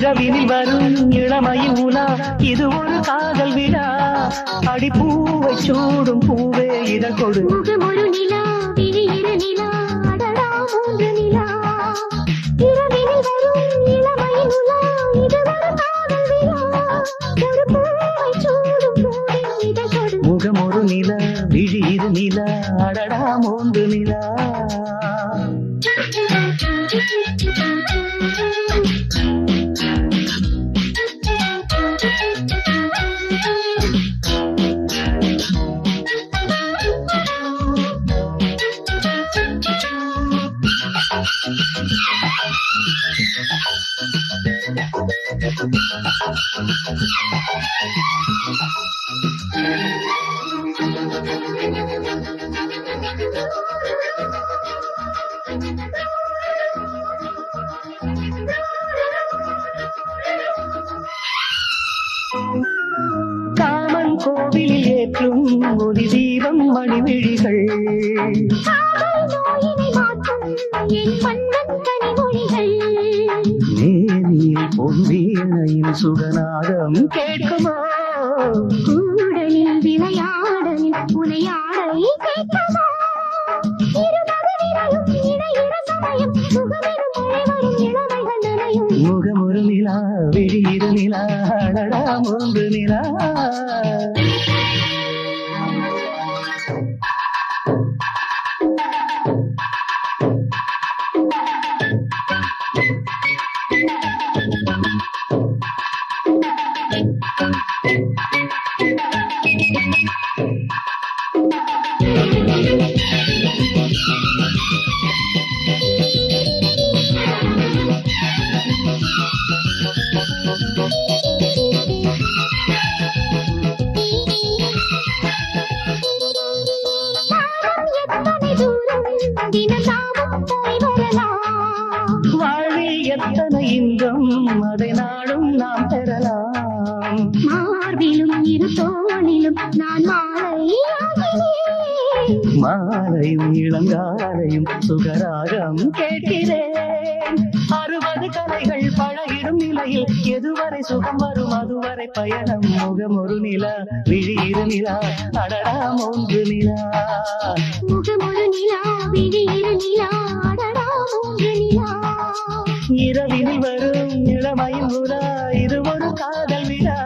இரவினில் வரும் இளமையின் உலா இது ஒரு காதல் விழா அடி பூவை சூடும் பூவே இதழ் கொடு முகமொரு நிலா விழியிரு நிலா அடடா மூன்று நிலா இரவினில் வரும் இளமையின் உலா இது ஒரு காதல் விழா ஒரு பூவை சூடும் பூவே இதழ் கொடு முகமொரு நிலா விழியிரு நிலா அடடா மூன்று நிலா காமன் கோவிலில் ஏற்றும் ஒளி தீபம் மணிவிழிகள் காதல் நோயினை மாற்றும் என் மன்னன் கனிமொழிகள் நேரில் பொன்வீணையின் சுகநாதம் கேட்குமோ கூடலில் விளையாடலில் உனையாடலை கேட்குமா இருமகனிரையும் இணையிற சமயம் சுகமெனும் மழை வரும் இளமைகள் நனையும் முகமொரு நிலா விழியிரு நிலா அடடா மூன்று நிலா எத்தனை தூரம் தினசாவும் போய் வரலாம் வாழ்வில் எத்தனை இன்பம் அதை நாடும் நாம் பெறலாம் மார்பிலும் இரு தோளிலும் நான் மாலையும் இளங்காலையும் சுகராகம் கேட்கிறேன் 60 கலைகள் பழகிடும் நிலையில் எதுவரை சுகம் வரும் அதுவரை பயணம் முகமொரு நிலா விழியிரு நிலா அடடா மூன்று நிலா முகமொரு நிலா விழியிரு நிலா அடடா மூன்று நிலா இரவினில் வரும் இளமையின் உலா இது ஒரு காதல் விழா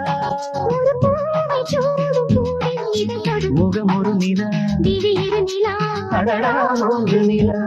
ஒரு பூவை சூடும் பூவின் இதழ் தொடும் முகமொரு நிலா விழியிரு நிலா அடடா மூன்று நிலா